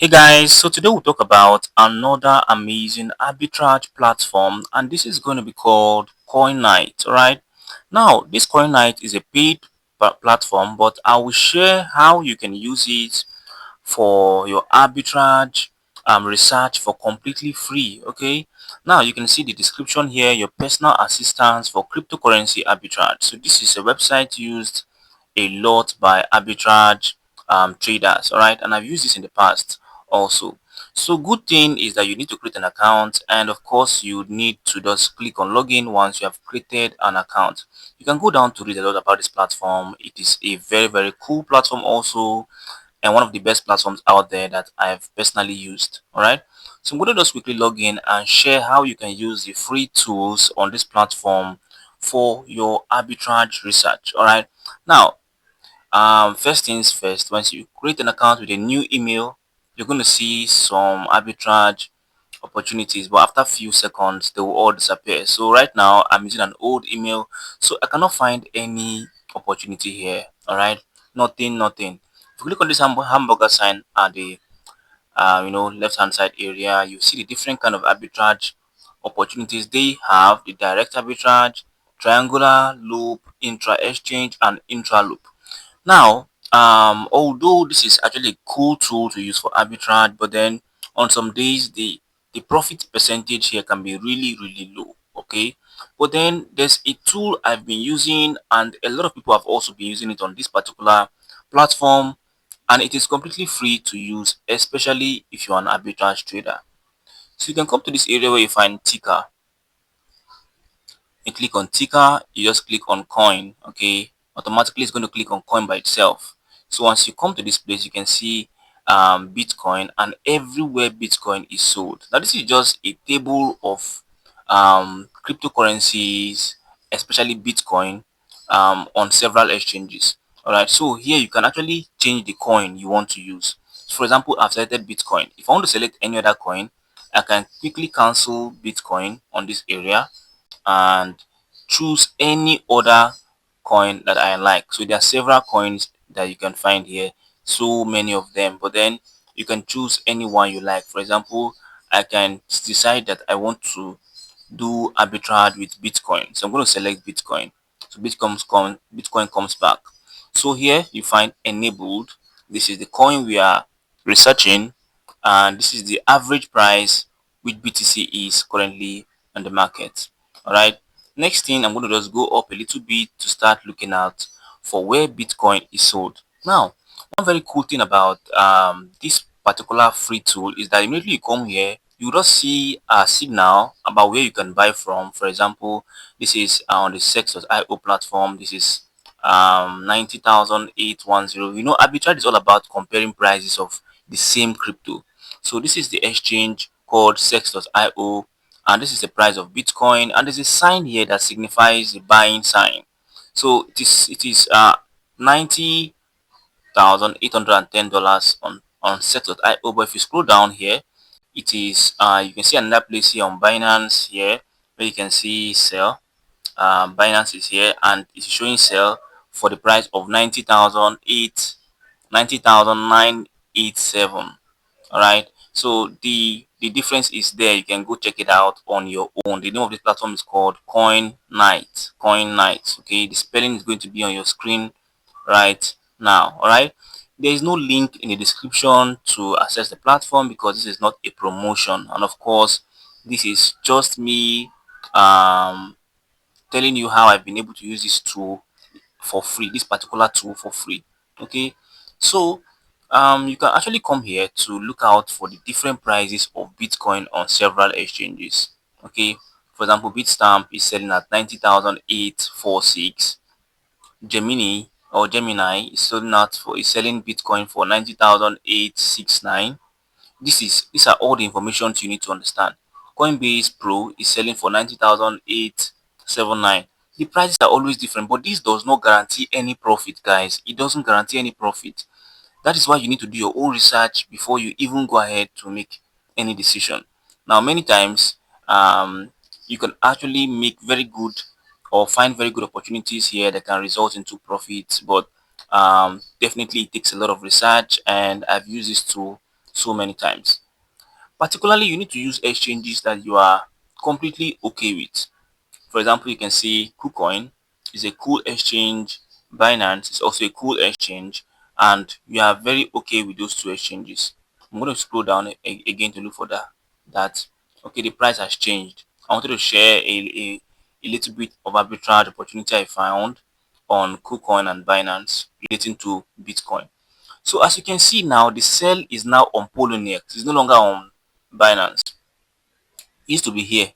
Hey guys, so today we'll talk about another amazing arbitrage platform, and this is going to be called Coinknight. Alright, now this Coinknight is a paid platform, but I will share how you can use it for your arbitrage research for completely free. Okay, now you can see the description here, your personal assistance for cryptocurrency arbitrage. So this is a website used a lot by arbitrage traders. All right, and I've used this in the past also. So good thing is that you need to create an account, and of course you need to just click on login once you have created an account. You can go down to read a lot about this platform. It is a very cool platform also, and one of the best platforms out there that I've personally used. All right, so I'm going to just quickly log in and share how you can use the free tools on this platform for your arbitrage research. All right, now first things first, once you create an account with a new email, you're going to see some arbitrage opportunities, but after a few seconds they will all disappear. So right now I'm using an old email, so I cannot find any opportunity here. All right, nothing. If you click on this hamburger sign at the left hand side area, you see the different kind of arbitrage opportunities they have: the direct arbitrage, triangular loop, intra exchange, and intra loop. Now, although this is actually a cool tool to use for arbitrage, but then on some days the profit percentage here can be really low. Okay, but then there's a tool I've been using, and a lot of people have also been using it on this particular platform, and it is completely free to use, especially if you're an arbitrage trader. So you can come to this area where you find ticker. You click on ticker, you just click on coin. Okay, automatically it's going to click on coin by itself. So once you come to this place, you can see Bitcoin, and everywhere Bitcoin is sold. Now this is just a table of cryptocurrencies, especially Bitcoin, on several exchanges. All right, so here you can actually change the coin you want to use. For example, I've selected Bitcoin. If I want to select any other coin, I can quickly cancel Bitcoin on this area and choose any other coin that I like. So there are several coins that you can find here, so many of them, but then you can choose any one you like. For example, I can decide that I want to do arbitrage with Bitcoin, so I'm going to select Bitcoin. So Bitcoin comes back. So here you find enabled. This is the coin we are researching, and this is the average price which BTC is currently on the market. All right, next thing, I'm going to just go up a little bit to start looking out for where Bitcoin is sold. Now, one very cool thing about this particular free tool is that immediately you come here, you just see a signal about where you can buy from. For example, this is on the sex.io platform. This is 90,810. Arbitrage is all about comparing prices of the same crypto. So this is the exchange called sex.io, and this is the price of Bitcoin, and there's a sign here that signifies the buying sign. So it is 90,810 on sex.io. But if you scroll down here, it is you can see another place here on Binance here where you can see sell. Binance is here and it's showing sell for the price of 90,987. All right, so the difference is there. You can go check it out on your own. The name of this platform is called Coinknight. Okay, the spelling is going to be on your screen right now. All right, there is no link in the description to access the platform because this is not a promotion, and of course this is just me telling you how I've been able to use this tool for free, this particular tool for free. Okay, so you can actually come here to look out for the different prices of Bitcoin on several exchanges. Okay, for example, Bitstamp is selling at 90,846. Gemini is selling Bitcoin for 90,869. These are all the information you need to understand. Coinbase Pro is selling for 90,879. The prices are always different, but this does not guarantee any profit, guys. It doesn't guarantee any profit. That is why you need to do your own research before you even go ahead to make any decision. Now, many times, you can actually make very good or find very good opportunities here that can result into profits, but definitely it takes a lot of research, and I've used this tool so many times. Particularly, you need to use exchanges that you are completely okay with. For example, you can see KuCoin is a cool exchange, Binance is also a cool exchange, and you are very okay with those two exchanges. I'm going to scroll down again to look for that. Okay, the price has changed. I wanted to share a little bit of arbitrage opportunity I found on KuCoin and Binance relating to Bitcoin. So as you can see now, the sell is now on Poloniex. It's no longer on Binance. It used to be here.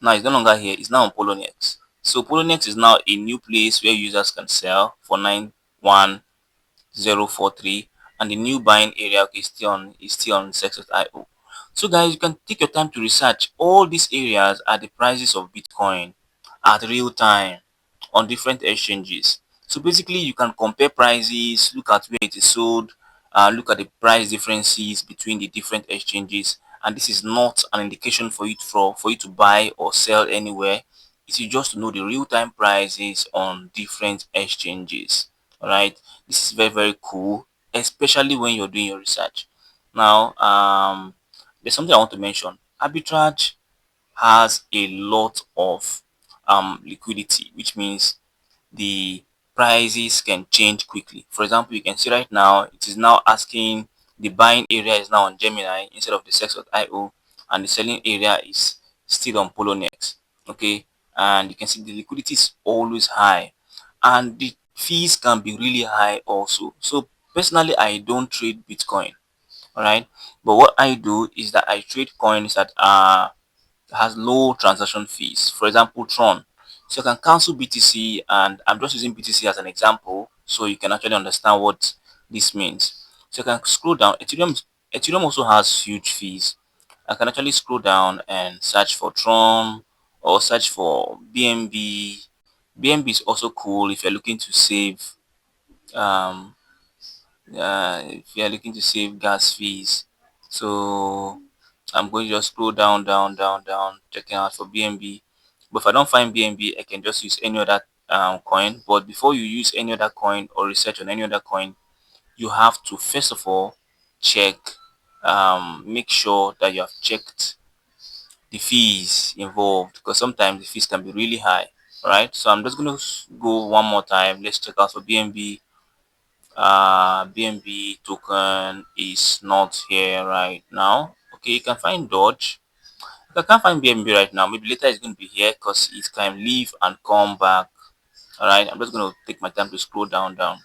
Now it's no longer here. It's now on Poloniex. So Poloniex is now a new place where users can sell for 91043, and the new buying area, okay, is still on sex.io. So guys, you can take your time to research all these areas at the prices of Bitcoin at real time on different exchanges. So basically, you can compare prices, look at where it is sold, look at the price differences between the different exchanges. And this is not an indication for you to buy or sell anywhere. It is just to know the real time prices on different exchanges. All right, this is very very cool, especially when you're doing your research. Now, there's something I want to mention. Arbitrage has a lot of liquidity, which means the prices can change quickly. For example, you can see right now it is now asking, the buying area is now on Gemini instead of the sex.io, and the selling area is still on Poloniex. Okay, and you can see the liquidity is always high, and the fees can be really high also. So personally, I don't trade Bitcoin. All right, but what I do is that I trade coins that has low transaction fees. For example, Tron. So you can cancel BTC, and I'm just using BTC as an example so you can actually understand what this means. So you can scroll down. Ethereum also has huge fees. I can actually scroll down and search for Tron or search for BNB. BNB is also cool if you're looking to save um if you are looking to save gas fees. So I'm going to just scroll down, down, down, down, checking out for BNB. But if I don't find BNB, I can just use any other coin. But before you use any other coin or research on any other coin, you have to first of all check, make sure that you have checked the fees involved, because sometimes the fees can be really high. All right, so I'm just going to go one more time. Let's check out for BNB. BNB token is not here right now. Okay, you can find Dodge. If I can't find BNB right now, maybe later it's going to be here because it can leave and come back. All right, I'm just going to take my time to scroll down, down.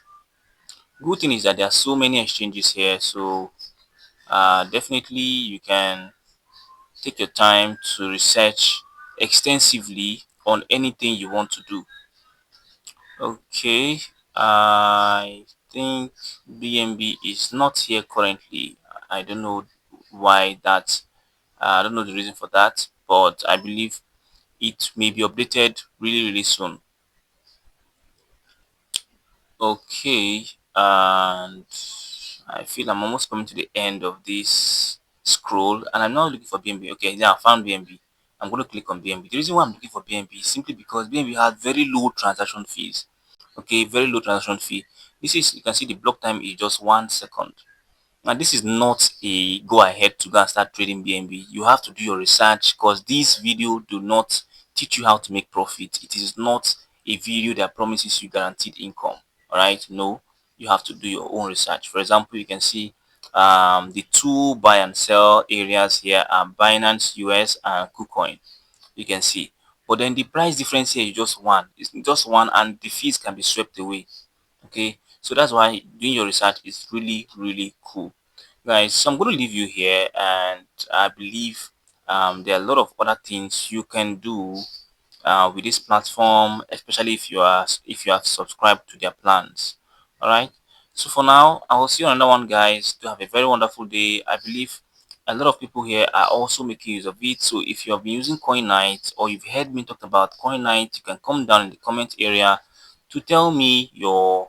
Good thing is that there are so many exchanges here, so definitely you can take your time to research extensively on anything you want to do. Okay, I think BNB is not here currently. I don't know why that. I don't know the reason for that, but I believe it may be updated really, really soon. Okay, and I feel I'm almost coming to the end of this scroll, and I'm now looking for BNB. Okay, yeah, I found BNB. I'm going to click on BNB. The reason why I'm looking for BNB is simply because BNB has very low transaction fees. Okay, very low transaction fee. This is, you can see the block time is just 1 second. Now, this is not a go ahead to go and start trading BNB. You have to do your research, because this video do not teach you how to make profit. It is not a video that promises you guaranteed income. All right, no, you have to do your own research. For example, you can see the two buy and sell areas here are Binance US and KuCoin. You can see, but then the price difference here is just one. It's just one, and the fees can be swept away. Okay, so that's why doing your research is really really cool, guys. So I'm going to leave you here, and I believe there are a lot of other things you can do with this platform, especially if you have subscribed to their plans. All right, so for now, I will see you on another one, guys. To have a very wonderful day. I believe a lot of people here are also making use of it. So if you have been using Coinite, or you've heard me talk about Coinite, you can come down in the comment area to tell me your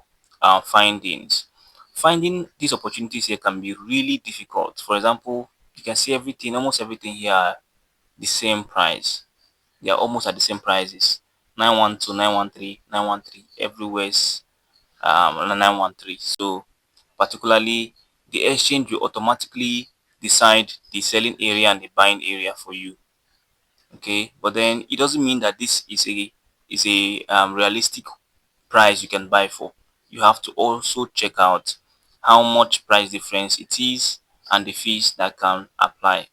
findings. Finding these opportunities here can be really difficult. For example, you can see everything, almost everything here, the same price. They are almost at the same prices. 912, 913, 913. Everywhere is 913. So particularly the exchange will automatically decide the selling area and the buying area for you. Okay, but then it doesn't mean that this is a realistic price you can buy for. You have to also check out how much price difference it is and the fees that can apply.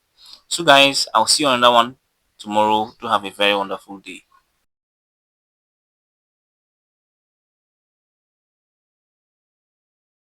So guys, I'll see you on another one tomorrow. Do have a very wonderful day.